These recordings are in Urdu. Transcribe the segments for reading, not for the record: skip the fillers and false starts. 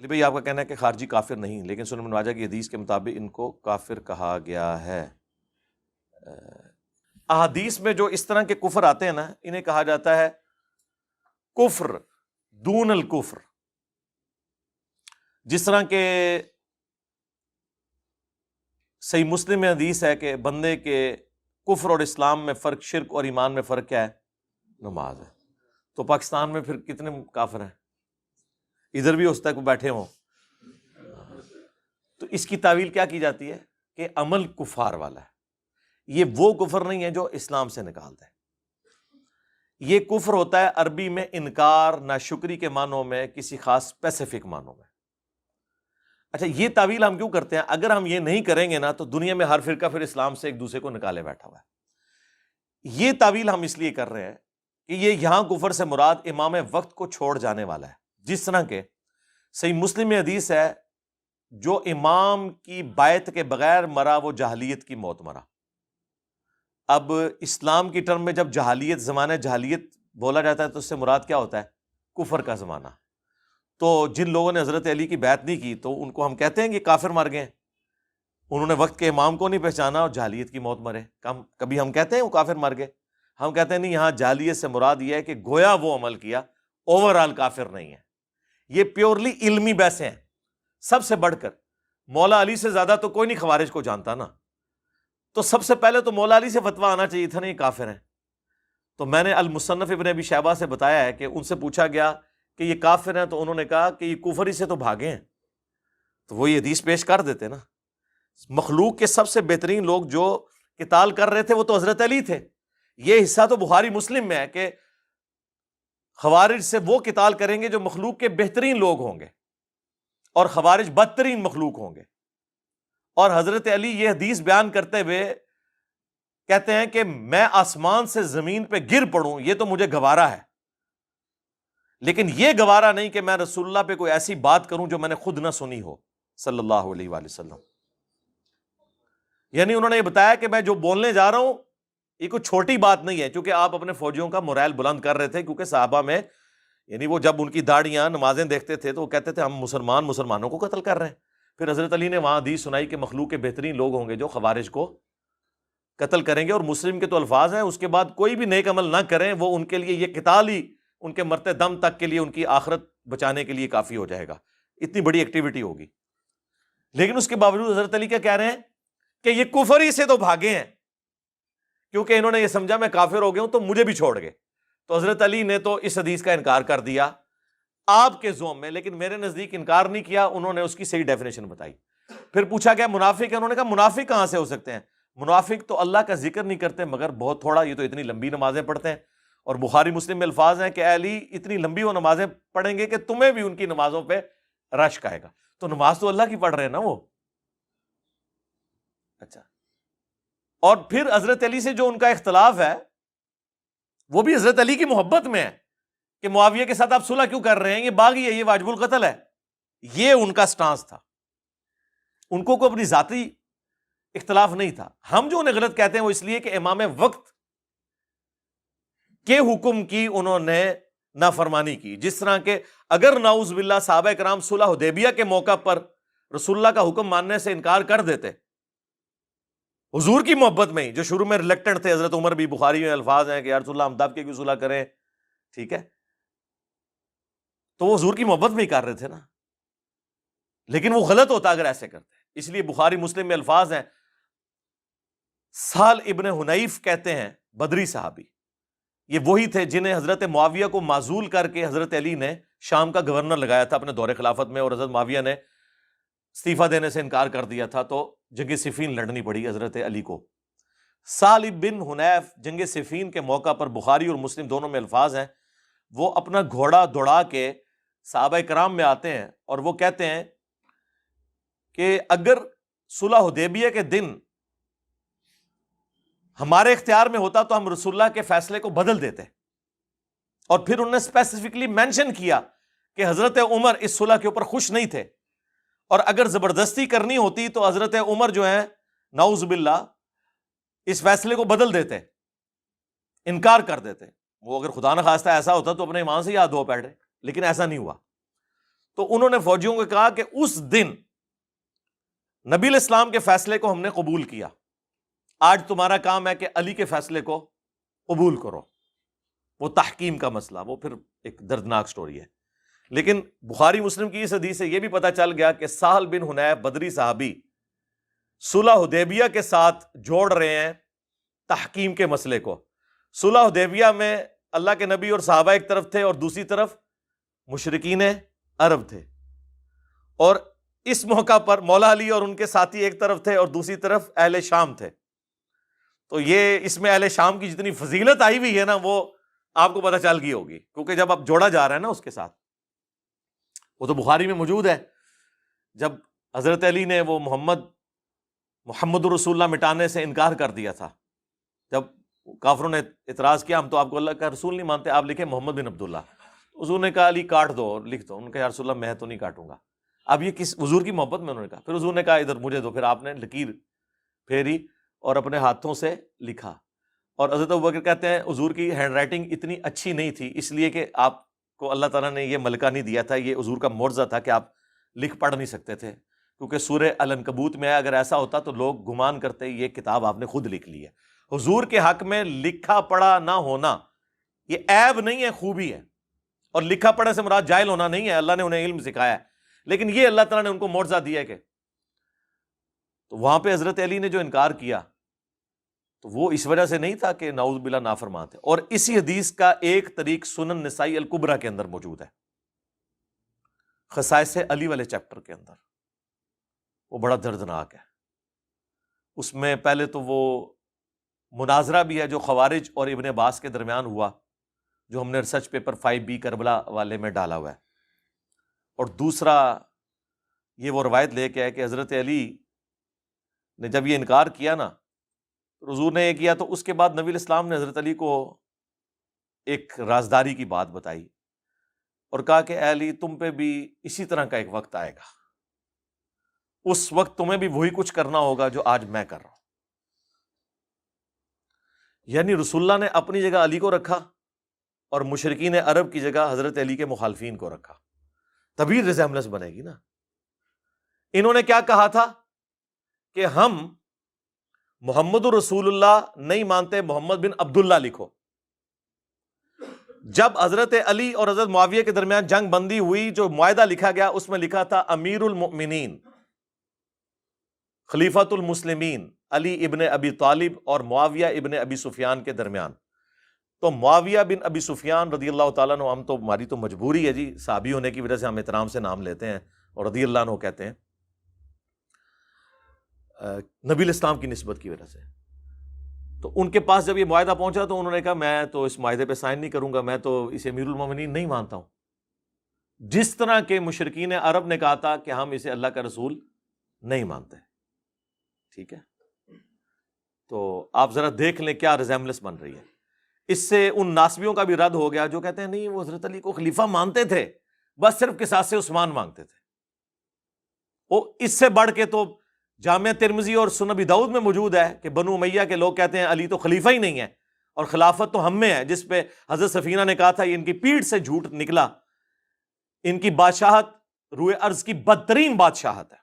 علی بھائی آپ کا کہنا ہے کہ خارجی کافر نہیں، لیکن سنن ابن ماجہ کی حدیث کے مطابق ان کو کافر کہا گیا ہے۔ احادیث میں جو اس طرح کے کفر آتے ہیں نا، انہیں کہا جاتا ہے کفر دون الکفر۔ جس طرح کہ صحیح مسلم میں حدیث ہے کہ بندے کے کفر اور اسلام میں فرق، شرک اور ایمان میں فرق کیا ہے؟ نماز ہے۔ تو پاکستان میں پھر کتنے کافر ہیں؟ ادھر بھی ہوتا ہے کوئی بیٹھے ہوں۔ تو اس کی تعویل کیا کی جاتی ہے کہ عمل کفار والا ہے، یہ وہ کفر نہیں ہے جو اسلام سے نکالتا ہے۔ یہ کفر ہوتا ہے عربی میں انکار، ناشکری کے معنوں میں، کسی خاص اسپیسیفک معنوں میں۔ اچھا، یہ تعویل ہم کیوں کرتے ہیں؟ اگر ہم یہ نہیں کریں گے نا تو دنیا میں ہر فرقہ پھر اسلام سے ایک دوسرے کو نکالے بیٹھا ہوا ہے۔ یہ تعویل ہم اس لیے کر رہے ہیں کہ یہ یہاں کفر سے مراد امام وقت کو چھوڑ جانے والا ہے۔ جس طرح کے صحیح مسلم میں حدیث ہے جو امام کی بیعت کے بغیر مرا وہ جاہلیت کی موت مرا۔ اب اسلام کی ٹرم میں جب جاہلیت، زمانہ جاہلیت بولا جاتا ہے تو اس سے مراد کیا ہوتا ہے؟ کفر کا زمانہ۔ تو جن لوگوں نے حضرت علی کی بیعت نہیں کی تو ان کو ہم کہتے ہیں کہ کافر مر گئے، انہوں نے وقت کے امام کو نہیں پہچانا اور جاہلیت کی موت مرے۔ کبھی ہم کہتے ہیں وہ کافر مر گئے؟ ہم کہتے ہیں نہیں، یہاں جاہلیت سے مراد یہ ہے کہ گویا وہ عمل کیا، اوور آل کافر نہیں ہے۔ یہ پیورلی علمی بحثیں ہیں۔ سب سے بڑھ کر مولا علی سے زیادہ تو کوئی نہیں خوارج کو جانتا نا، تو سب سے پہلے تو مولا علی سے فتویٰ آنا چاہیے تھا نا یہ کافر ہیں۔ تو میں نے المصنف ابن ابی شیبہ سے بتایا ہے کہ ان سے پوچھا گیا کہ یہ کافر ہیں تو انہوں نے کہا کہ یہ کفر ہی سے تو بھاگے ہیں، تو وہ یہ حدیث پیش کر دیتے نا۔ مخلوق کے سب سے بہترین لوگ جو قتال کر رہے تھے وہ تو حضرت علی تھے۔ یہ حصہ تو بخاری مسلم میں ہے کہ خوارج سے وہ قتال کریں گے جو مخلوق کے بہترین لوگ ہوں گے، اور خوارج بدترین مخلوق ہوں گے۔ اور حضرت علی یہ حدیث بیان کرتے ہوئے کہتے ہیں کہ میں آسمان سے زمین پہ گر پڑوں یہ تو مجھے گوارا ہے، لیکن یہ گوارا نہیں کہ میں رسول اللہ پہ کوئی ایسی بات کروں جو میں نے خود نہ سنی ہو صلی اللہ علیہ وآلہ وسلم۔ یعنی انہوں نے یہ بتایا کہ میں جو بولنے جا رہا ہوں یہ کوئی چھوٹی بات نہیں ہے، چونکہ آپ اپنے فوجیوں کا مورائل بلند کر رہے تھے، کیونکہ صحابہ میں یعنی وہ جب ان کی داڑیاں نمازیں دیکھتے تھے تو وہ کہتے تھے ہم مسلمانوں کو قتل کر رہے ہیں۔ پھر حضرت علی نے وہاں حدیث سنائی کہ مخلوق کے بہترین لوگ ہوں گے جو خوارج کو قتل کریں گے، اور مسلم کے تو الفاظ ہیں اس کے بعد کوئی بھی نیک عمل نہ کریں وہ ان کے لیے یہ قتال ہی ان کے مرتے دم تک کے لیے ان کی آخرت بچانے کے لیے کافی ہو جائے گا، اتنی بڑی ایکٹیویٹی ہوگی۔ لیکن اس کے باوجود حضرت علی کیا کہہ رہے ہیں کہ یہ کفر ہی سے تو بھاگے ہیں، کیونکہ انہوں نے یہ سمجھا میں کافر ہو گیا ہوں تو مجھے بھی چھوڑ گئے۔ تو حضرت علی نے تو اس حدیث کا انکار کر دیا آپ کے ذوم میں، لیکن میرے نزدیک انکار نہیں کیا، انہوں نے اس کی صحیح ڈیفینیشن بتائی۔ پھر پوچھا گیا منافق ہے، انہوں نے کہا منافق کہاں سے ہو سکتے ہیں؟ منافق تو اللہ کا ذکر نہیں کرتے مگر بہت تھوڑا، یہ تو اتنی لمبی نمازیں پڑھتے ہیں۔ اور بخاری مسلم میں الفاظ ہیں کہ اے علی اتنی لمبی وہ نمازیں پڑھیں گے کہ تمہیں بھی ان کی نمازوں پہ رشک آئے گا۔ تو نماز تو اللہ کی پڑھ رہے ہیں نا وہ۔ اچھا، اور پھر حضرت علی سے جو ان کا اختلاف ہے وہ بھی حضرت علی کی محبت میں ہے کہ معاویہ کے ساتھ آپ صلح کیوں کر رہے ہیں، یہ باغی ہے، یہ واجب القتل ہے۔ یہ ان کا سٹانس تھا، ان کو کوئی اپنی ذاتی اختلاف نہیں تھا۔ ہم جو انہیں غلط کہتے ہیں وہ اس لیے کہ امام وقت کے حکم کی انہوں نے نافرمانی کی۔ جس طرح کہ اگر نعوذ باللہ صحابہ کرام صلح حدیبیہ کے موقع پر رسول اللہ کا حکم ماننے سے انکار کر دیتے حضور کی محبت میں ہی، جو شروع میں ریلیکٹنٹ تھے، حضرت عمر بھی، بخاری میں الفاظ ہیں کہ یا رسول اللہ ہم دب کے کیوں صلح کریں، ٹھیک ہے، تو وہ حضور کی محبت میں ہی کر رہے تھے نا، لیکن وہ غلط ہوتا اگر ایسے کرتے۔ اس لیے بخاری مسلم میں الفاظ ہیں، سہل ابن حنیف کہتے ہیں بدری صحابی، یہ وہی تھے جنہیں حضرت معاویہ کو معزول کر کے حضرت علی نے شام کا گورنر لگایا تھا اپنے دور خلافت میں، اور حضرت معاویہ نے استعفیٰ دینے سے انکار کر دیا تھا تو جنگ صفین لڑنی پڑی حضرت علی کو۔ سہل بن حنیف جنگ صفین کے موقع پر بخاری اور مسلم دونوں میں الفاظ ہیں، وہ اپنا گھوڑا دوڑا کے صحابہ کرام میں آتے ہیں اور وہ کہتے ہیں کہ اگر صلح حدیبیہ کے دن ہمارے اختیار میں ہوتا تو ہم رسول اللہ کے فیصلے کو بدل دیتے، اور پھر انہوں نے اسپیسیفکلی مینشن کیا کہ حضرت عمر اس صلح کے اوپر خوش نہیں تھے، اور اگر زبردستی کرنی ہوتی تو حضرت عمر جو ہیں نعوذ باللہ اس فیصلے کو بدل دیتے، انکار کر دیتے۔ وہ اگر خدا نخواستہ ایسا ہوتا تو اپنے ایمان سے یاد ہو بیٹھے، لیکن ایسا نہیں ہوا۔ تو انہوں نے فوجیوں کو کہا کہ اس دن نبی علیہ السلام کے فیصلے کو ہم نے قبول کیا، آج تمہارا کام ہے کہ علی کے فیصلے کو قبول کرو۔ وہ تحکیم کا مسئلہ، وہ پھر ایک دردناک سٹوری ہے۔ لیکن بخاری مسلم کی اس حدیث سے یہ بھی پتہ چل گیا کہ سہل بن حنیف بدری صحابی صلح حدیبیہ کے ساتھ جوڑ رہے ہیں تحکیم کے مسئلے کو۔ صلح حدیبیہ میں اللہ کے نبی اور صحابہ ایک طرف تھے اور دوسری طرف مشرکین عرب تھے، اور اس موقع پر مولا علی اور ان کے ساتھی ایک طرف تھے اور دوسری طرف اہل شام تھے۔ تو یہ اس میں اہل شام کی جتنی فضیلت آئی ہوئی ہے نا وہ آپ کو پتہ چل گئی ہوگی، کیونکہ جب اب جوڑا جا رہا ہے نا اس کے ساتھ، وہ تو بخاری میں موجود ہے، جب حضرت علی نے وہ محمد رسول اللہ مٹانے سے انکار کر دیا تھا، جب کافروں نے اعتراض کیا ہم تو آپ کو اللہ کا رسول نہیں مانتے، آپ لکھیں محمد بن عبداللہ، حضور نے کہا علی کاٹ دو اور لکھ دو، انہوں نے کہا یا رسول اللہ میں تو نہیں کاٹوں گا۔ اب یہ کس حضور کی محبت میں انہوں نے کہا، پھر حضور نے کہا ادھر مجھے دو، پھر آپ نے لکیر پھیری اور اپنے ہاتھوں سے لکھا۔ اور حضرت ابوبکر کہتے ہیں حضور کی ہینڈ رائٹنگ اتنی اچھی نہیں تھی، اس لیے کہ آپ کو اللہ تعالیٰ نے یہ ملکہ نہیں دیا تھا، یہ حضور کا معجزہ تھا کہ آپ لکھ پڑھ نہیں سکتے تھے، کیونکہ سورہ العنکبوت میں اگر ایسا ہوتا تو لوگ گمان کرتے یہ کتاب آپ نے خود لکھ لی ہے۔ حضور کے حق میں لکھا پڑھا نہ ہونا یہ عیب نہیں ہے، خوبی ہے، اور لکھا پڑھنے سے مراد جاہل ہونا نہیں ہے، اللہ نے انہیں علم سکھایا ہے، لیکن یہ اللہ تعالیٰ نے ان کو معجزہ دیا ہے کہ تو وہاں پہ حضرت علی نے جو انکار کیا تو وہ اس وجہ سے نہیں تھا کہ نعوذ باللہ نافرمان تھے۔ اور اسی حدیث کا ایک طریق سنن نسائی الکبریٰ کے اندر موجود ہے، خصائص علی والے چیپٹر کے اندر، وہ بڑا دردناک ہے۔ اس میں پہلے تو وہ مناظرہ بھی ہے جو خوارج اور ابن عباس کے درمیان ہوا، جو ہم نے ریسرچ پیپر 5B کربلا والے میں ڈالا ہوا ہے، اور دوسرا یہ وہ روایت لے کے ہے کہ حضرت علی نے جب یہ انکار کیا نا، حضور نے یہ کیا تو اس کے بعد نبی علیہ السلام نے حضرت علی کو ایک رازداری کی بات بتائی اور کہا کہ اے علی تم پہ بھی اسی طرح کا ایک وقت آئے گا، اس وقت تمہیں بھی وہی کچھ کرنا ہوگا جو آج میں کر رہا ہوں۔ یعنی رسول اللہ نے اپنی جگہ علی کو رکھا اور مشرکین عرب کی جگہ حضرت علی کے مخالفین کو رکھا، تبھی ریزیمبلنس بنے گی نا۔ انہوں نے کیا کہا تھا کہ ہم محمد رسول اللہ نہیں مانتے، محمد بن عبداللہ لکھو۔ جب حضرت علی اور حضرت معاویہ کے درمیان جنگ بندی ہوئی، جو معاہدہ لکھا گیا اس میں لکھا تھا امیر المؤمنین خلیفۃ المسلمین علی ابن ابی طالب اور معاویہ ابن ابی سفیان کے درمیان۔ تو معاویہ بن ابی سفیان رضی اللہ تعالیٰ عنہ، ہم تو ہماری تو مجبوری ہے جی، صحابی ہونے کی وجہ سے ہم احترام سے نام لیتے ہیں اور رضی اللہ عنہ کہتے ہیں، نبی الاسلام کی نسبت کی وجہ سے۔ تو ان کے پاس جب یہ معاہدہ پہنچا تو انہوں نے کہا میں تو اس معاہدے پہ سائن نہیں کروں گا، میں تو اسے امیر المومنین نہیں مانتا ہوں، جس طرح کے مشرکین عرب نے کہا تھا کہ ہم اسے اللہ کا رسول نہیں مانتے۔ ٹھیک ہے، تو آپ ذرا دیکھ لیں کیا ریزیمبلنس بن رہی ہے۔ اس سے ان ناسبیوں کا بھی رد ہو گیا جو کہتے ہیں نہیں وہ حضرت علی کو خلیفہ مانتے تھے، بس صرف قصاص عثمان مانگتے تھے۔ وہ اس سے بڑھ کے تو جامعہ ترمذی اور سنن ابی داؤد میں موجود ہے کہ بنو امیہ کے لوگ کہتے ہیں علی تو خلیفہ ہی نہیں ہے اور خلافت تو ہم میں ہے، جس پہ حضرت سفینہ نے کہا تھا یہ ان کی پیٹھ سے جھوٹ نکلا، ان کی بادشاہت روئے ارض کی بدترین بادشاہت ہے۔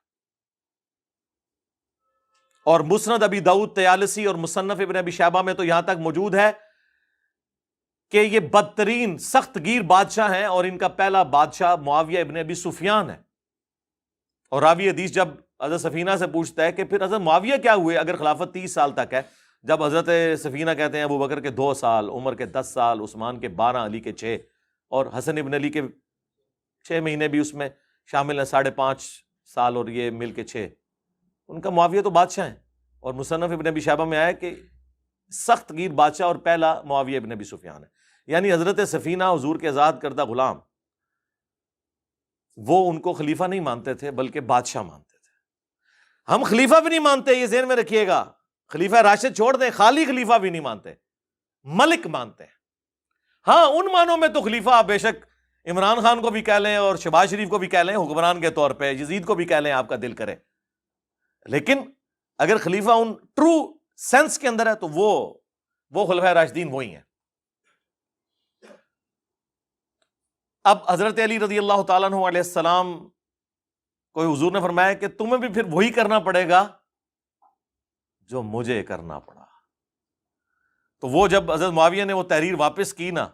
اور مسند ابی داؤد طیالسی اور مصنف ابن ابی شیبہ میں تو یہاں تک موجود ہے کہ یہ بدترین سخت گیر بادشاہ ہیں، اور ان کا پہلا بادشاہ معاویہ ابن ابی سفیان ہے۔ اور راوی حدیث جب حضرت سفینہ سے پوچھتا ہے کہ پھر حضرت معاویہ کیا ہوئے اگر خلافت 30 سال تک ہے، جب حضرت سفینہ کہتے ہیں ابو بکر کے 2 سال، عمر کے 10 سال، عثمان کے 12، علی کے 6، اور حسن ابن علی کے 6 مہینے بھی اس میں شامل ہیں، 5.5 سال، اور یہ مل کے 6۔ ان کا معاویہ تو بادشاہ ہیں، اور مصنف ابن ابی شیبہ میں آیا کہ سخت گیر بادشاہ اور پہلا معاویہ ابن ابی سفیان ہے۔ یعنی حضرت سفینہ حضور کے آزاد کردہ غلام، وہ ان کو خلیفہ نہیں مانتے تھے بلکہ بادشاہ مانتے تھے۔ ہم خلیفہ بھی نہیں مانتے، یہ ذہن میں رکھیے گا، خلیفہ راشد چھوڑ دیں، خالی خلیفہ بھی نہیں مانتے، ملک مانتے ہیں۔ ہاں ان معنوں میں تو خلیفہ آپ بے شک عمران خان کو بھی کہہ لیں اور شہباز شریف کو بھی کہہ لیں حکمران کے طور پہ، یزید کو بھی کہہ لیں آپ کا دل کرے، لیکن اگر خلیفہ ان ٹرو سینس کے اندر ہے تو وہ خلفائے راشدین وہی ہیں۔ اب حضرت علی رضی اللہ تعالیٰ عنہ علیہ السلام کو حضور نے فرمایا کہ تمہیں بھی پھر وہی کرنا پڑے گا جو مجھے کرنا پڑا. تو وہ جب حضرت معاویہ نے وہ تحریر واپس کی نا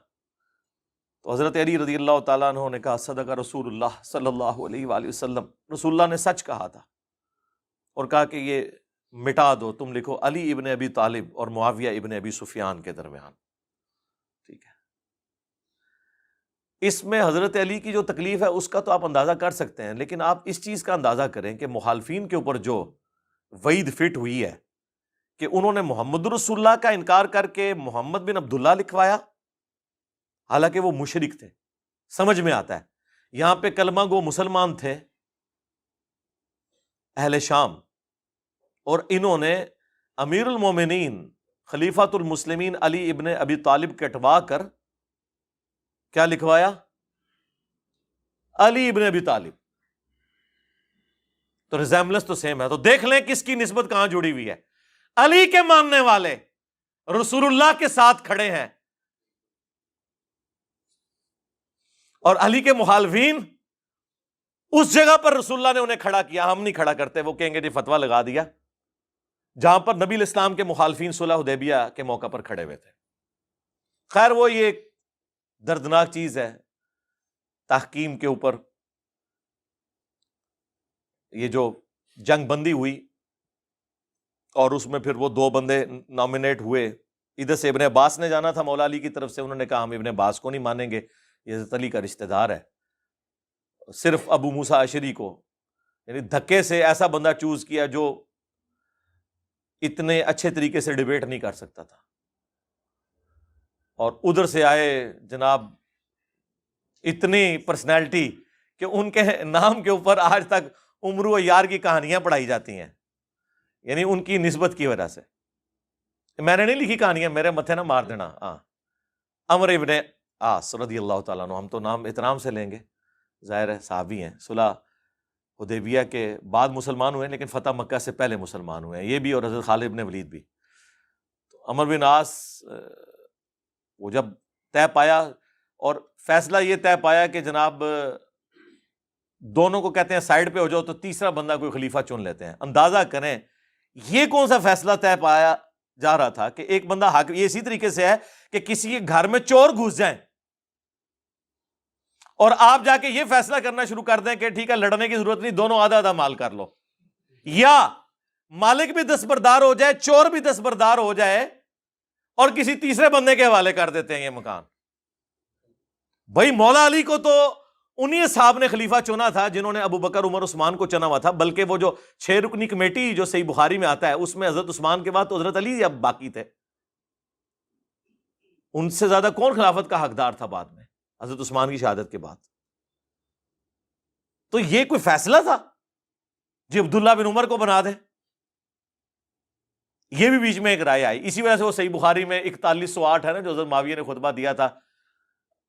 تو حضرت علی رضی اللہ تعالیٰ عنہ نے کہا صدق رسول اللہ صلی اللہ علیہ وآلہ وسلم، رسول اللہ نے سچ کہا تھا، اور کہا کہ یہ مٹا دو، تم لکھو علی ابن ابی طالب اور معاویہ ابن ابی سفیان کے درمیان. ٹھیک ہے، اس میں حضرت علی کی جو تکلیف ہے اس کا تو آپ اندازہ کر سکتے ہیں، لیکن آپ اس چیز کا اندازہ کریں کہ مخالفین کے اوپر جو وعید فٹ ہوئی ہے کہ انہوں نے محمد رسول اللہ کا انکار کر کے محمد بن عبداللہ لکھوایا، حالانکہ وہ مشرک تھے. سمجھ میں آتا ہے، یہاں پہ کلمہ گو مسلمان تھے اہل شام، اور انہوں نے امیر المومنین خلیفۃ المسلمین علی ابن ابی طالب کٹوا کر کیا لکھوایا؟ علی ابن ابی طالب. تو ریزیمبلنس تو سیم ہے. تو دیکھ لیں کس کی نسبت کہاں جڑی ہوئی ہے. علی کے ماننے والے رسول اللہ کے ساتھ کھڑے ہیں، اور علی کے مخالفین اس جگہ پر رسول اللہ نے انہیں کھڑا کیا. ہم نہیں کھڑا کرتے، وہ کہیں گے جی فتویٰ لگا دیا، جہاں پر نبی الاسلام کے مخالفین صلح حدیبیہ کے موقع پر کھڑے ہوئے تھے. خیر وہ یہ ایک دردناک چیز ہے تحکیم کے اوپر. یہ جو جنگ بندی ہوئی اور اس میں پھر وہ 2 بندے نامینیٹ ہوئے، ادھر سے ابن عباس نے جانا تھا مولا علی کی طرف سے، انہوں نے کہا ہم ابن عباس کو نہیں مانیں گے، یہ حضرت علی کا رشتہ دار ہے. صرف ابو موسیٰ اشعری کو یعنی دھکے سے ایسا بندہ چوز کیا جو اتنے اچھے طریقے سے ڈیبیٹ نہیں کر سکتا تھا. اور ادھر سے آئے جناب اتنی پرسنالٹی کہ ان کے نام کے اوپر آج تک عمرو و یار کی کہانیاں پڑھائی جاتی ہیں، یعنی ان کی نسبت کی وجہ سے. میں نے نہیں لکھی کہانیاں، میرے متھے نہ مار دینا. عمر ابن عاص رضی اللہ تعالیٰ عنہ، ہم تو نام احترام سے لیں گے، ظاہر ہے صحابی ہیں، صلح حدیبیہ کے بعد مسلمان ہوئے لیکن فتح مکہ سے پہلے مسلمان ہوئے ہیں، یہ بھی اور حضرت خالد بن ولید بھی. تو عمر بن عاص وہ جب طے پایا اور فیصلہ یہ طے پایا کہ جناب دونوں کو کہتے ہیں سائڈ پہ ہو جاؤ، تو تیسرا بندہ کوئی خلیفہ چن لیتے ہیں. اندازہ کریں یہ کون سا فیصلہ طے پایا جا رہا تھا کہ ایک بندہ حاکم. یہ اسی طریقے سے ہے کہ کسی کے گھر میں چور گھس جائیں اور آپ جا کے یہ فیصلہ کرنا شروع کر دیں کہ ٹھیک ہے لڑنے کی ضرورت نہیں، دونوں آدھا آدھا مال کر لو، یا مالک بھی دستبردار ہو جائے، چور بھی دستبردار ہو جائے اور کسی تیسرے بندے کے حوالے کر دیتے ہیں یہ مکان. بھائی مولا علی کو تو انہی صاحب نے خلیفہ چنا تھا جنہوں نے ابو بکر عمر عثمان کو چنا ہوا تھا، بلکہ وہ جو 6 رکنی کمیٹی جو صحیح بخاری میں آتا ہے اس میں حضرت عثمان کے بعد تو حضرت علی اب باقی تھے. ان سے زیادہ کون خلافت کا حقدار تھا بعد میں حضرت عثمان کی شہادت کے بعد؟ تو یہ کوئی فیصلہ تھا جی عبداللہ بن عمر کو بنا دے؟ یہ بھی بیچ میں ایک رائے آئی. اسی وجہ سے وہ صحیح بخاری میں 4108 ہے نا جو حضرت معاویہ نے خطبہ دیا تھا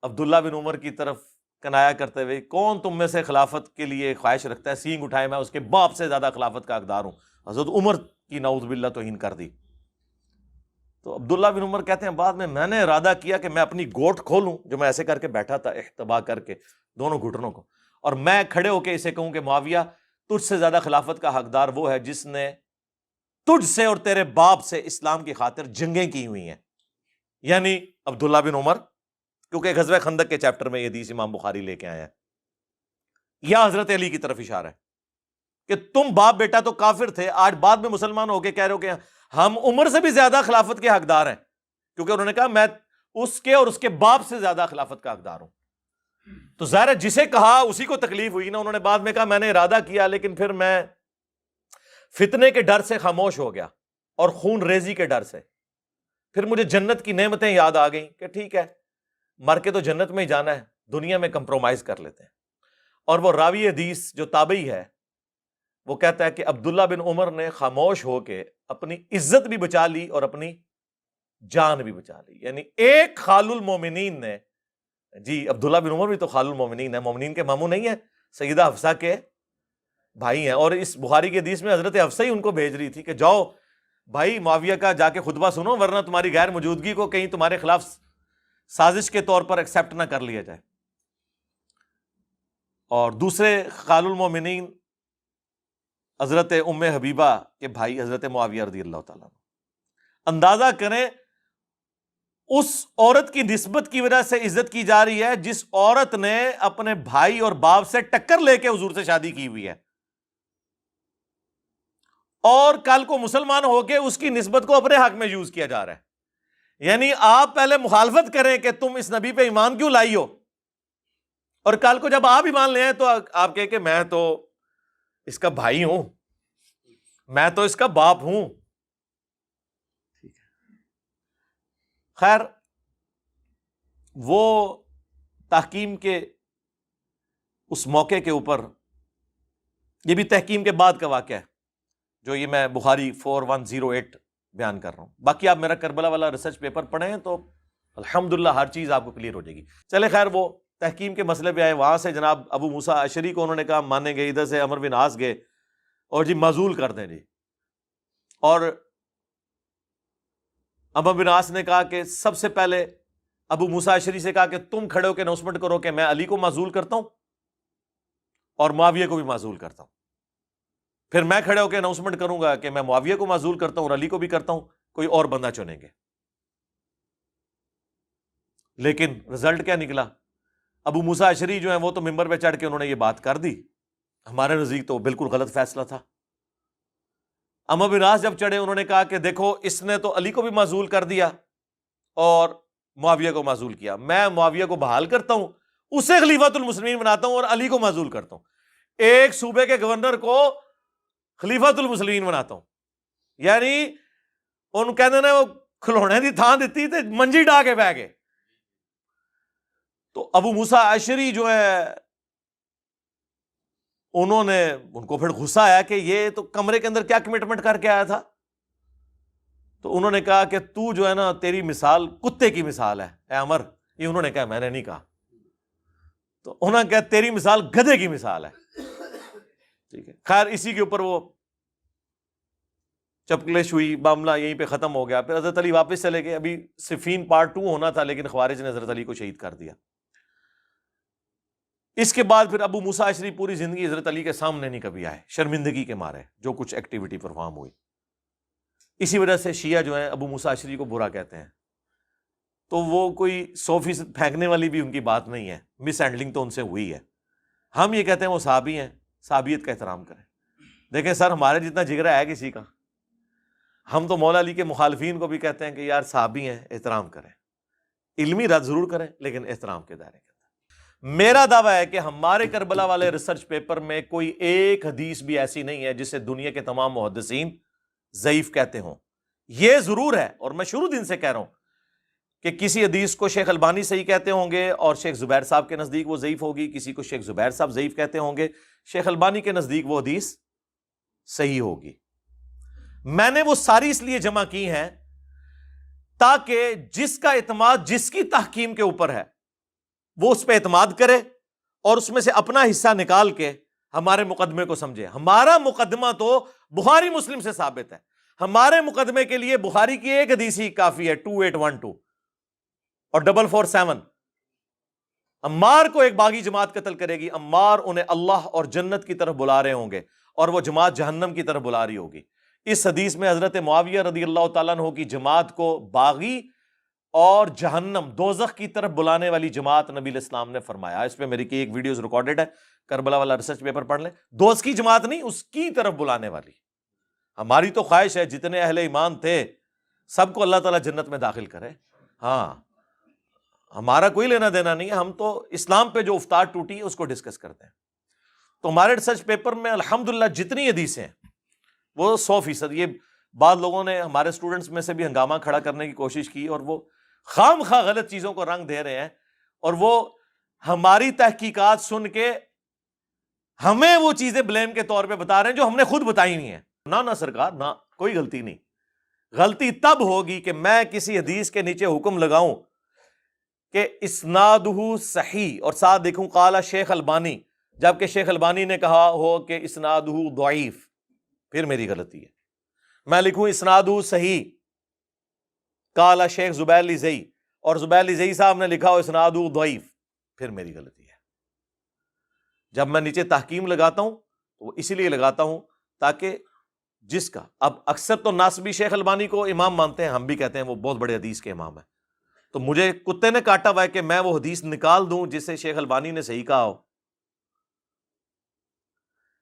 عبداللہ بن عمر کی طرف کنایا کرتے ہوئے، کون تم میں سے خلافت کے لیے خواہش رکھتا ہے، سینگ اٹھائے، میں اس کے باپ سے زیادہ خلافت کا حقدار ہوں. حضرت عمر کی نعوذ باللہ توہین کر دی. تو عبداللہ بن عمر کہتے ہیں بعد میں نے ارادہ کیا کہ میں اپنی گوٹ کھولوں، جو میں ایسے کر کے بیٹھا تھا احتبا کر کے دونوں گھٹنوں کو، اور میں کھڑے ہو کے اسے کہوں کہ معاویہ تجھ سے زیادہ خلافت کا حقدار وہ ہے جس نے تجھ سے اور تیرے باپ سے اسلام کی خاطر جنگیں کی ہوئی ہیں، یعنی عبداللہ بن عمر، کیونکہ غزوہ خندق کے چیپٹر میں یہ حدیث امام بخاری لے کے آیا ہے. یا حضرت علی کی طرف اشارہ ہے کہ تم باپ بیٹا تو کافر تھے، آج بعد میں مسلمان ہو کے کہہ رہے ہو کہ ہم عمر سے بھی زیادہ خلافت کے حقدار ہیں، کیونکہ انہوں نے کہا میں اس کے اور اس کے باپ سے زیادہ خلافت کا حقدار ہوں. تو ظاہر ہے جسے کہا اسی کو تکلیف ہوئی نا. انہوں نے بعد میں کہا میں نے ارادہ کیا لیکن پھر میں فتنے کے ڈر سے خاموش ہو گیا اور خون ریزی کے ڈر سے. پھر مجھے جنت کی نعمتیں یاد آ گئیں کہ ٹھیک ہے مر کے تو جنت میں ہی جانا ہے، دنیا میں کمپرومائز کر لیتے ہیں. اور وہ راوی حدیث جو تابعی ہے وہ کہتا ہے کہ عبداللہ بن عمر نے خاموش ہو کے اپنی عزت بھی بچا لی اور اپنی جان بھی بچا لی. یعنی ایک خال المومنین نے، جی عبداللہ بن عمر بھی تو خال المومنین ہے، مومنین کے ماموں نہیں ہیں، سیدہ حفصہ کے بھائی ہیں. اور اس بخاری کی حدیث میں حضرت حفصہ ہی ان کو بھیج رہی تھی کہ جاؤ بھائی معاویہ کا جا کے خطبہ سنو، ورنہ تمہاری غیر موجودگی کو کہیں تمہارے خلاف سازش کے طور پر ایکسیپٹ نہ کر لیا جائے. اور دوسرے خال المومنین حضرت ام حبیبہ کے بھائی حضرت معاویہ رضی اللہ تعالیٰ عنہ. اندازہ کریں اس عورت کی نسبت کی وجہ سے عزت کی جا رہی ہے جس عورت نے اپنے بھائی اور باپ سے ٹکر لے کے حضور سے شادی کی ہوئی ہے، اور کل کو مسلمان ہو کے اس کی نسبت کو اپنے حق میں یوز کیا جا رہا ہے. یعنی آپ پہلے مخالفت کریں کہ تم اس نبی پہ ایمان کیوں لائی ہو، اور کل کو جب آپ ایمان لے آئیں تو آپ کہیں کہ میں تو اس کا بھائی ہوں، میں تو اس کا باپ ہوں. خیر، وہ تحکیم کے اس موقع کے اوپر، یہ بھی تحکیم کے بعد کا واقعہ ہے جو یہ میں بخاری 4108 بیان کر رہا ہوں. باقی آپ میرا کربلا والا ریسرچ پیپر پڑھیں تو الحمدللہ ہر چیز آپ کو کلیئر ہو جائے گی. چلے خیر، وہ تحکیم کے مسئلے پہ آئے. وہاں سے جناب ابو موسیٰ اشعری کو انہوں نے کہا مانیں گے، ادھر سے عمرو بن عاص گئے اور جی معزول کر دیں جی. اور عمرو بن عاص نے کہا کہ سب سے پہلے ابو موسیٰ اشعری سے کہا کہ تم کھڑے ہو کے اناؤنسمنٹ کرو کہ میں علی کو معزول کرتا ہوں اور معاویہ کو بھی معزول کرتا ہوں. پھر میں کھڑے ہو کے اناؤنسمنٹ کروں گا کہ میں معاویہ کو معزول کرتا ہوں اور علی کو بھی کرتا ہوں، کوئی اور بندہ چنیں گے. لیکن رزلٹ کیا نکلا؟ ابو موسیٰ اشعری جو ہیں وہ تو ممبر پہ چڑھ کے انہوں نے یہ بات کر دی. ہمارے نزدیک تو بالکل غلط فیصلہ تھا. عمرو بن عاص جب چڑھے انہوں نے کہا کہ دیکھو اس نے تو علی کو بھی معزول کر دیا اور معاویہ کو معزول کیا، میں معاویہ کو بحال کرتا ہوں، اسے خلیفۃ المسلمین بناتا ہوں اور علی کو معزول کرتا ہوں. ایک صوبے کے گورنر کو خلیفۃ المسلمین بناتا ہوں. یعنی ان کہتے ہیں وہ کھلونے دی تھان دیتی تے منجی ڈا کے بہ گئے. تو ابو موسیٰ اشعری جو ہے انہوں نے، ان کو پھر غصہ آیا کہ یہ تو کمرے کے اندر کیا کمٹمنٹ کر کے آیا تھا. تو انہوں نے کہا کہ تو جو ہے نا تیری مثال کتے کی مثال ہے اے عمر. یہ انہوں نے کہا، میں نے نہیں کہا. تو انہوں نے کہا تیری مثال گدھے کی مثال ہے. ٹھیک ہے، خیر اسی کے اوپر وہ چپکلش ہوئی، معاملہ یہیں پہ ختم ہو گیا. پھر حضرت علی واپس چلے گئے. ابھی صفین پارٹ 2 ہونا تھا لیکن خوارج نے حضرت علی کو شہید کر دیا. اس کے بعد پھر ابو موسیٰ اشعری پوری زندگی حضرت علی کے سامنے نہیں کبھی آئے، شرمندگی کے مارے جو کچھ ایکٹیویٹی پرفارم ہوئی. اسی وجہ سے شیعہ جو ہیں ابو موسیٰ اشعری کو برا کہتے ہیں. تو وہ کوئی 100% پھینکنے والی بھی ان کی بات نہیں ہے، مس ہینڈلنگ تو ان سے ہوئی ہے. ہم یہ کہتے ہیں وہ صحابی ہیں، صحابیت کا احترام کریں. دیکھیں سر، ہمارے جتنا جگرا ہے کسی کا؟ ہم تو مولا علی کے مخالفین کو بھی کہتے ہیں کہ یار صحابی ہیں، احترام کریں. علمی رد ضرور کریں لیکن احترام کے دائرے کے اندر. میرا دعویٰ ہے کہ ہمارے کربلا والے ریسرچ پیپر میں کوئی ایک حدیث بھی ایسی نہیں ہے جسے دنیا کے تمام محدثین ضعیف کہتے ہوں. یہ ضرور ہے، اور میں شروع دن سے کہہ رہا ہوں کہ کسی حدیث کو شیخ البانی صحیح کہتے ہوں گے اور شیخ زبیر صاحب کے نزدیک وہ ضعیف ہوگی، کسی کو شیخ زبیر صاحب ضعیف کہتے ہوں گے، شیخ البانی کے نزدیک وہ حدیث صحیح ہوگی. میں نے وہ ساری اس لیے جمع کی ہیں تاکہ جس کا اعتماد جس کی تحکیم کے اوپر ہے وہ اس پہ اعتماد کرے اور اس میں سے اپنا حصہ نکال کے ہمارے مقدمے کو سمجھے. ہمارا مقدمہ تو بخاری مسلم سے ثابت ہے. ہمارے مقدمے کے لیے بخاری کی ایک حدیث ہی کافی ہے، 2812 اور 447. عمار کو ایک باغی جماعت قتل کرے گی، عمار انہیں اللہ اور جنت کی طرف بلا رہے ہوں گے اور وہ جماعت جہنم کی طرف بلا رہی ہوگی. اس حدیث میں حضرت معاویہ رضی اللہ تعالیٰ عنہ کی جماعت کو باغی اور جہنم دوزخ کی طرف بلانے والی جماعت نبی الاسلام نے فرمایا. اس پہ میری کی ایک ویڈیوز ریکارڈڈ ہے، کربلا والا ریسرچ پیپر پڑھ لیں. دوست کی جماعت نہیں، اس کی طرف بلانے والی. ہماری تو خواہش ہے جتنے اہل ایمان تھے سب کو اللہ تعالیٰ جنت میں داخل کرے. ہاں، ہمارا کوئی لینا دینا نہیں ہے، ہم تو اسلام پہ جو افطار ٹوٹی ہے اس کو ڈسکس کرتے ہیں. تو ہمارے ریسرچ پیپر میں الحمدللہ جتنی حدیثیں ہیں وہ 100%. یہ بعض لوگوں نے ہمارے اسٹوڈنٹس میں سے بھی ہنگامہ کھڑا کرنے کی کوشش کی اور وہ خام خواہ غلط چیزوں کو رنگ دے رہے ہیں اور وہ ہماری تحقیقات سن کے ہمیں وہ چیزیں بلیم کے طور پہ بتا رہے ہیں جو ہم نے خود بتائی نہیں ہیں. نہ سرکار، نہ، کوئی غلطی نہیں. غلطی تب ہوگی کہ میں کسی حدیث کے نیچے حکم لگاؤں کہ اسنادہ صحیح اور ساتھ دیکھوں قال شیخ البانی، جبکہ شیخ البانی نے کہا ہو کہ اسنادہ ضعیف، پھر میری غلطی ہے. میں لکھوں اسنادہ صحیح قال شیخ زبیر الزئی اور زبیر الزئی صاحب نے لکھا ہو اسنادہ ضعیف، پھر میری غلطی ہے. جب میں نیچے تحکیم لگاتا ہوں تو وہ اسی لیے لگاتا ہوں تاکہ جس کا اب اکثر تو ناصبی شیخ البانی کو امام مانتے ہیں، ہم بھی کہتے ہیں وہ بہت بڑے حدیث کے امام ہیں، تو مجھے کتے نے کاٹا ہوا ہے کہ میں وہ حدیث نکال دوں جسے شیخ البانی نے صحیح کہا ہو،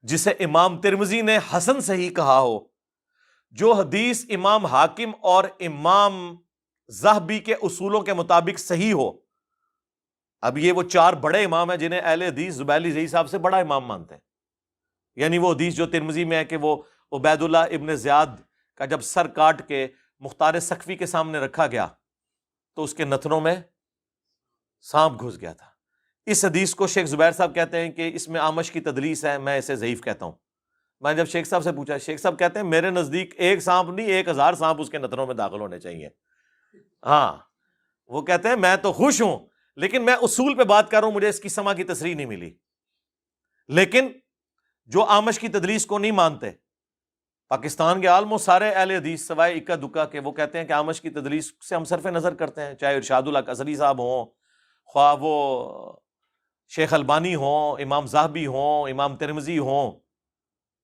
جسے امام ترمذی نے حسن صحیح کہا ہو، جو حدیث امام حاکم اور امام ذہبی کے اصولوں کے مطابق صحیح ہو۔ اب یہ وہ چار بڑے امام ہیں جنہیں اہل حدیث زبیلی زئی صاحب سے بڑا امام مانتے ہیں، یعنی وہ حدیث جو ترمذی میں ہے کہ وہ عبید اللہ ابن زیاد کا جب سر کاٹ کے مختار سقفی کے سامنے رکھا گیا تو اس کے نتنوں میں سانپ گھس گیا تھا۔ اس حدیث کو شیخ زبیر صاحب کہتے ہیں کہ اس میں آمش کی تدلیس ہے، میں اسے ضعیف کہتا ہوں۔ میں نے جب شیخ صاحب سے پوچھا، شیخ صاحب کہتے ہیں میرے نزدیک ایک سانپ نہیں 1000 سانپ اس کے نتنوں میں داخل ہونے چاہیے۔ ہاں وہ کہتے ہیں میں تو خوش ہوں، لیکن میں اصول پہ بات کر رہا ہوں، مجھے اس کی سما کی تصریح نہیں ملی۔ لیکن جو آمش کی تدلیس کو نہیں مانتے، پاکستان کے آلموسٹ سارے اہل حدیث سوائے اکا دکا کے، وہ کہتے ہیں کہ آمش کی تدلیس سے ہم صرف نظر کرتے ہیں، چاہے ارشاد اللہ قصری صاحب ہوں، خواہ وہ شیخ البانی ہوں، امام ذہبی ہوں، امام ترمذی ہوں،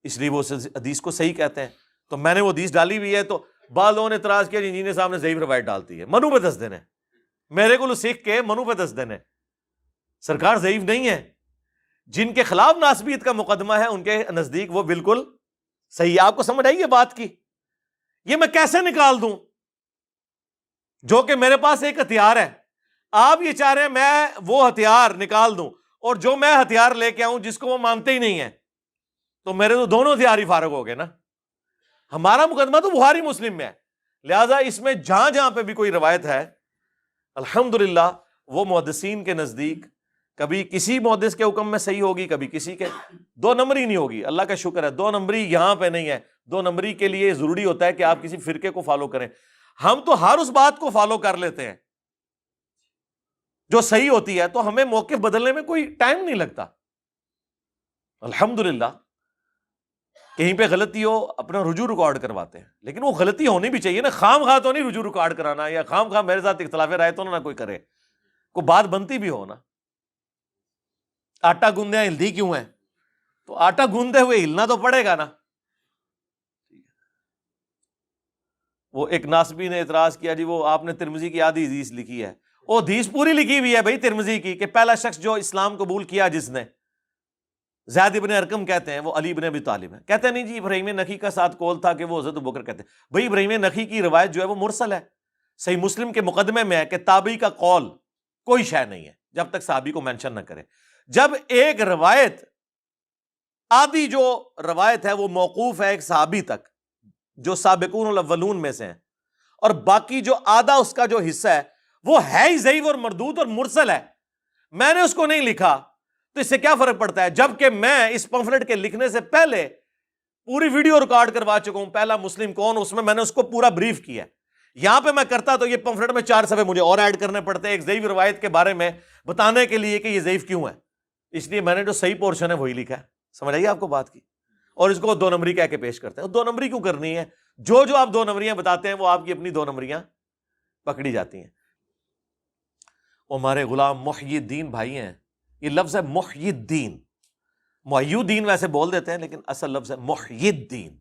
اس لیے وہ حدیث کو صحیح کہتے ہیں۔ تو میں نے وہ حدیث ڈالی ہوئی ہے، تو بعض لوگوں نے اعتراض کیا انجینئر صاحب نے ضعیف روایت ڈالتی ہے، منو پہ دس دن ہے، میرے کو سیکھ کے منو پہ دس دن ہے، سرکار ضعیف نہیں ہے۔ جن کے خلاف ناسبیت کا مقدمہ ہے ان کے نزدیک وہ بالکل صحیح ہے۔ آپ کو سمجھ آئی یہ بات کی؟ یہ میں کیسے نکال دوں جو کہ میرے پاس ایک ہتھیار ہے؟ آپ یہ چاہ رہے ہیں میں وہ ہتھیار نکال دوں، اور جو میں ہتھیار لے کے آؤں جس کو وہ مانتے ہی نہیں ہیں، تو میرے تو دونوں ہتھیار ہی فارغ ہو گئے نا۔ ہمارا مقدمہ تو بخاری مسلم میں ہے، لہذا اس میں جہاں جہاں پہ بھی کوئی روایت ہے الحمدللہ وہ محدثین کے نزدیک کبھی کسی محدث کے حکم میں صحیح ہوگی، کبھی کسی کے، دو نمبری نہیں ہوگی۔ اللہ کا شکر ہے دو نمبری یہاں پہ نہیں ہے۔ دو نمبری کے لیے ضروری ہوتا ہے کہ آپ کسی فرقے کو فالو کریں۔ ہم تو ہر اس بات کو فالو کر لیتے ہیں جو صحیح ہوتی ہے، تو ہمیں موقف بدلنے میں کوئی ٹائم نہیں لگتا الحمدللہ۔ کہیں پہ غلطی ہو اپنا رجوع ریکارڈ کرواتے ہیں، لیکن وہ غلطی ہونی بھی چاہیے نا، خام خواہ تو نہیں رجوع ریکارڈ کرانا، یا خام خواہ میرے ساتھ اختلاف رائے تو نہ کوئی کرے، کوئی بات بنتی بھی ہو نا۔ آٹا گوندے ہلدی کیوں ہے؟ تو آٹا گوندے ہوئے ہلنا تو پڑے گا نا۔ وہ ایک ناسبی نے اعتراض کیا، جی وہ آپ نے ترمذی کی آدھی حدیث لکھی ہے، وہ حدیث پوری لکھی ہوئی ہے بھائی ترمذی کی، کہ پہلا شخص جو اسلام قبول کیا جس نے، زید ابن ارقم کہتے ہیں وہ علی ابن ابی طالب ہے۔ کہتے ہیں نہیں جی ابراہیم نخعی کا ساتھ قول تھا کہ وہ حضرت ابوبکر کہتے ہیں۔ بھائی ابراہیم نخعی کی روایت جو ہے وہ مرسل ہے، صحیح مسلم کے مقدمے میں ہے کہ تابعی کا قول کوئی شے نہیں ہے جب تک صحابی کو مینشن نہ کرے۔ جب ایک روایت آدھی جو روایت ہے وہ موقوف ہے ایک صحابی تک جو سابقون الاولون میں سے ہیں، اور باقی جو آدھا اس کا جو حصہ ہے وہ ہے ہی ضعیف اور مردود اور مرسل ہے، میں نے اس کو نہیں لکھا، تو اس سے کیا فرق پڑتا ہے؟ جبکہ میں اس پمفلٹ کے لکھنے سے پہلے پوری ویڈیو ریکارڈ کروا چکا ہوں، پہلا مسلم کون، اس میں نے اس کو پورا بریف کیا ہے۔ یہاں پہ میں کرتا تو یہ پمفلٹ میں 4 صفحے مجھے اور ایڈ کرنے پڑتے ایک ضعیف روایت کے بارے میں بتانے کے لیے کہ یہ ضعیف کیوں ہے۔ اس لیے میں نے جو صحیح پورشن ہے وہی لکھا ہے۔ سمجھ آئیے آپ کو بات کی؟ اور اس کو 2 نمبری کہہ کے پیش کرتے ہیں۔ 2 نمبری کیوں کرنی ہے؟ جو آپ 2 نمبریاں بتاتے ہیں وہ آپ کی اپنی 2 نمبریاں پکڑی جاتی ہیں۔ وہ ہمارے غلام محی الدین بھائی ہیں، یہ لفظ ہے محی الدین، محی الدین ویسے بول دیتے ہیں لیکن اصل لفظ ہے محی الدین۔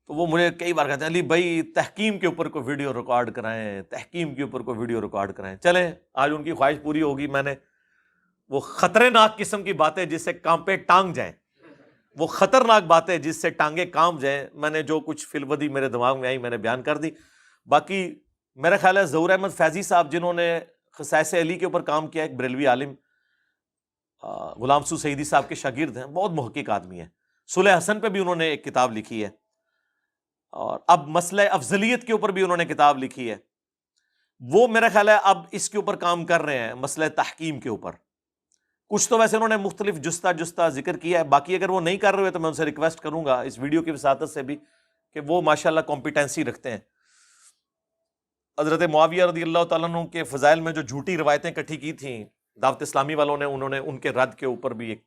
تو وہ مجھے کئی بار کہتے ہیں علی بھائی تحکیم کے اوپر کوئی ویڈیو ریکارڈ کرائیں، تحکیم کے اوپر کوئی ویڈیو ریکارڈ کرائیں۔ چلیں آج ان کی خواہش پوری ہوگی۔ میں نے وہ خطرناک قسم کی باتیں جس سے کانپے ٹانگ جائیں، وہ خطرناک باتیں جس سے ٹانگیں کانپ جائیں، میں نے جو کچھ فی الودی میرے دماغ میں آئی میں نے بیان کر دی۔ باقی میرا خیال ہے ظہور احمد فیضی صاحب جنہوں نے خصائص علی کے اوپر کام کیا، ایک بریلوی عالم، غلام سو سعیدی صاحب کے شاگرد ہیں، بہت محقق آدمی ہیں۔ صلح حسن پہ بھی انہوں نے ایک کتاب لکھی ہے، اور اب مسئلہ افضلیت کے اوپر بھی انہوں نے کتاب لکھی ہے۔ وہ میرا خیال ہے اب اس کے اوپر کام کر رہے ہیں، مسئلہ تحکیم کے اوپر۔ کچھ تو ویسے انہوں نے مختلف جستہ ذکر کیا ہے، باقی اگر وہ نہیں کر رہے تو میں ان سے ریکویسٹ کروں گا اس ویڈیو کی وساطت سے بھی کہ وہ ماشاءاللہ کمپیٹنسی رکھتے ہیں۔ حضرت معاویہ رضی اللہ تعالیٰ عنہ کے فضائل میں جو جھوٹی روایتیں اکٹھی کی تھیں دعوت اسلامی والوں نے، انہوں نے ان کے رد کے اوپر بھی ایک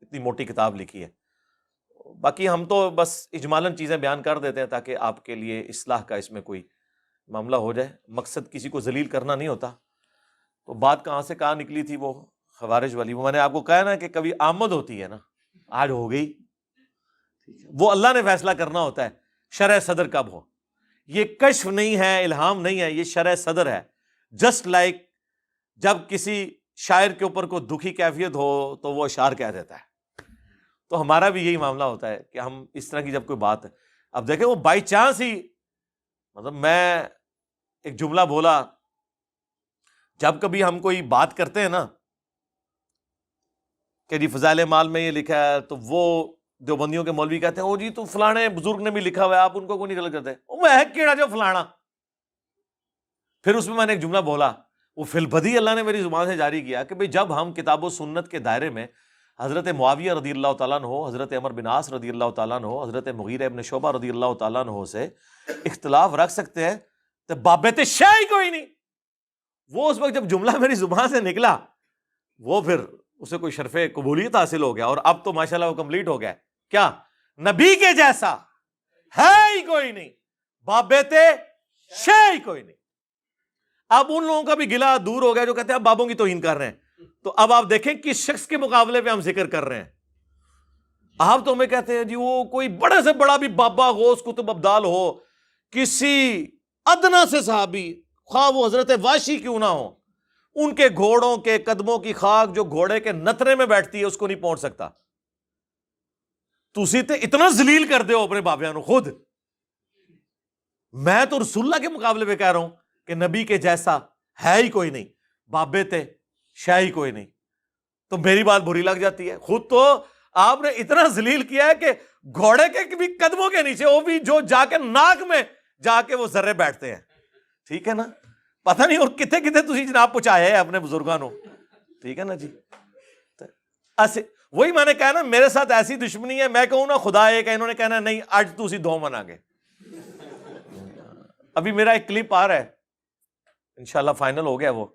اتنی موٹی کتاب لکھی ہے۔ باقی ہم تو بس اجمالاً چیزیں بیان کر دیتے ہیں تاکہ آپ کے لیے اصلاح کا اس میں کوئی معاملہ ہو جائے، مقصد کسی کو ذلیل کرنا نہیں ہوتا۔ تو بات کہاں سے کہاں نکلی تھی وہ خوارج والی، وہ میں نے آپ کو کہا نا کہ کبھی آمد ہوتی ہے نا، آج ہو گئی، وہ اللہ نے فیصلہ کرنا ہوتا ہے شرح صدر کب ہو. یہ کشف نہیں ہے، الہام نہیں ہے، یہ شرح صدر ہے. جسٹ لائک جب کسی شاعر کے اوپر کوئی دکھی کیفیت ہو تو وہ اشعار کہہ دیتا ہے، تو ہمارا بھی یہی معاملہ ہوتا ہے کہ ہم اس طرح کی جب کوئی بات ہے، اب دیکھیں وہ بائی چانس ہی، مطلب میں ایک جملہ بولا، جب کبھی ہم کوئی بات کرتے ہیں نا کہ جی فضائل مال میں یہ لکھا ہے، تو وہ دیوبندیوں کے مولوی کہتے ہیں او جی تو فلانے بزرگ نے بھی لکھا ہوا ہے، آپ ان کو کوئی نہیں غلط کرتے. او میں کیڑا جو فلانا. پھر اس میں نے ایک جملہ بولا، وہ فی البدی اللہ نے میری زبان سے جاری کیا کہ بھئی جب ہم کتاب و سنت کے دائرے میں حضرت معاویہ رضی اللہ تعالیٰ عنہ، حضرت عمر بن عاص رضی اللہ تعالیٰ عنہ، حضرت مغیرہ ابن شعبہ رضی اللہ تعالیٰ عنہ سے اختلاف رکھ سکتے ہیں تو بابت شے ہی کوئی نہیں. وہ اس وقت جب جملہ میری زبان سے نکلا، وہ پھر اسے کوئی شرف قبولیت حاصل ہو گیا، اور اب تو ماشاءاللہ وہ کمپلیٹ ہو گیا. کیا؟ نبی کے جیسا ہے ہی کوئی نہیں، بابت شے ہی کوئی نہیں. اب ان لوگوں کا بھی گلا دور ہو گیا جو کہتے ہیں اب بابوں کی توہین کر رہے ہیں. تو اب آپ دیکھیں کس شخص کے مقابلے پہ ہم ذکر کر رہے ہیں. آپ تو ہمیں کہتے ہیں جی وہ کوئی بڑے سے بڑا بھی بابا غوث قطب ابدال ہو، کسی ادنا سے صحابی، خواہ وہ حضرت واشی کیوں نہ ہو، ان کے گھوڑوں کے قدموں کی خاک جو گھوڑے کے نترے میں بیٹھتی ہے اس کو نہیں پہنچ سکتا. تسی تے اتنا ذلیل کر دے ہو اپنے بابیاں نو خود. میں تو رسول اللہ کے مقابلے پہ کہہ رہا ہوں کہ نبی کے جیسا ہے ہی کوئی نہیں، بابے تے شے ہی کوئی نہیں. تو میری بات بری لگ جاتی ہے. خود تو آپ نے اتنا ذلیل کیا ہے کہ گھوڑے کے بھی قدموں کے نیچے، وہ بھی جو جا کے ناک میں جا کے وہ ذرے بیٹھتے ہیں. ٹھیک ہے نا؟ پتہ نہیں اور کتنے کتنے تسی جناب پہنچایا ہے اپنے بزرگاں نو. ٹھیک ہے نا جی؟ وہی میں نے کہا نا، میرے ساتھ ایسی دشمنی ہے، میں کہوں نا خدا ایک ہے، انہوں نے کہنا نہیں آج تسی دو منا گے. ابھی میرا ایک کلپ آ رہا ہے، انشاءاللہ فائنل ہو گیا وہ،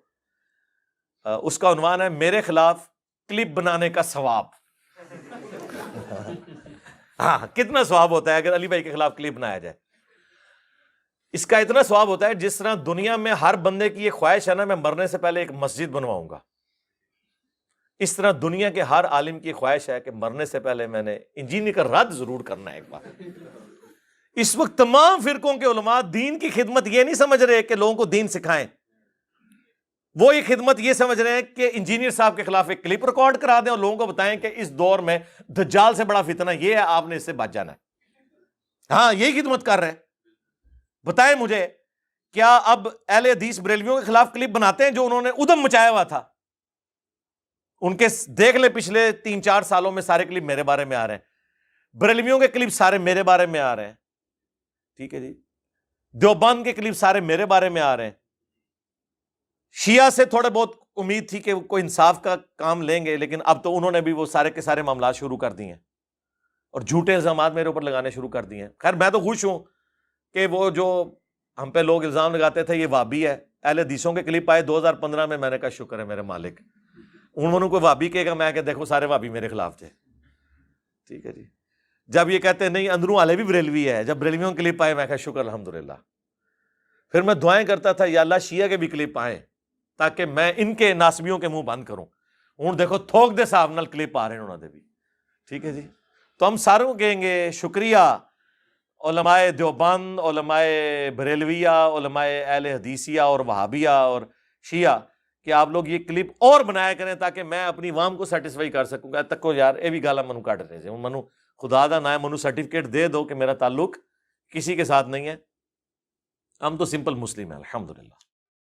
اس کا عنوان ہے میرے خلاف کلپ بنانے کا ثواب. ہاں کتنا ثواب ہوتا ہے اگر علی بھائی کے خلاف کلپ بنایا جائے. اس کا اتنا ثواب ہوتا ہے جس طرح دنیا میں ہر بندے کی یہ خواہش ہے نا میں مرنے سے پہلے ایک مسجد بنواؤں گا، اس طرح دنیا کے ہر عالم کی خواہش ہے کہ مرنے سے پہلے میں نے انجینئر کا رد ضرور کرنا ہے ایک بار. اس وقت تمام فرقوں کے علماء دین کی خدمت یہ نہیں سمجھ رہے کہ لوگوں کو دین سکھائیں، وہ یہ خدمت یہ سمجھ رہے ہیں کہ انجینئر صاحب کے خلاف ایک کلپ ریکارڈ کرا دیں اور لوگوں کو بتائیں کہ اس دور میں دجال سے بڑا فتنہ یہ ہے، آپ نے اس سے بچ جانا ہے. ہاں یہی خدمت کر رہے ہیں. بتائیں مجھے کیا اب اہل حدیث بریلویوں کے خلاف کلپ بناتے ہیں جو انہوں نے ادھم مچایا ہوا تھا؟ ان کے دیکھ لے پچھلے 3-4 سالوں میں سارے کلپ میرے بارے میں آ رہے ہیں، بریلویوں کے کلپ سارے میرے بارے میں آ رہے ہیں. ٹھیک ہے جی؟ دیوبند کے کلپ سارے میرے بارے میں آ رہے ہیں. شیعہ سے تھوڑے بہت امید تھی کہ وہ کوئی انصاف کا کام لیں گے، لیکن اب تو انہوں نے بھی وہ سارے کے سارے معاملات شروع کر دیے ہیں اور جھوٹے الزامات میرے اوپر لگانے شروع کر دیے ہیں. خیر میں تو خوش ہوں کہ وہ جو ہم پہ لوگ الزام لگاتے تھے یہ وابی ہے، اہل حدیثوں کے کلپ آئے 2015 میں، میں نے کہا شکر ہے میرے مالک، انہوں نے کوئی وابی کہے گا میں کہ دیکھو سارے وابی میرے خلاف تھے. ٹھیک ہے جی؟ جب یہ کہتے ہیں نہیں اندروں والے بھی بریلوی ہے، جب بریلویوں کے کلپ آئے میں کہا شکر الحمدللہ. پھر میں دعائیں کرتا تھا یا اللہ شیعہ کے بھی کلپ آئیں تاکہ میں ان کے ناسبیوں کے منہ بند کروں. ہوں دیکھو تھوک دے صاحب نال کلپ آ رہے ہیں انہوں نے بھی. ٹھیک ہے جی؟ تو ہم ساروں کہیں گے شکریہ علماء دیوبند، علماء بریلویہ، علماء اہل حدیثیہ اور وہابیہ اور شیعہ کہ آپ لوگ یہ کلپ اور بنایا کریں تاکہ میں اپنی عوام کو سیٹسفائی کر سکوں گا. تک کو یار یہ بھی گالا منو کٹ رہے ہیں، منو خدا دا نہ ہے، منو سرٹیفکیٹ دے دو کہ میرا تعلق کسی کے ساتھ نہیں ہے. ہم تو سمپل مسلم ہیں الحمدللہ.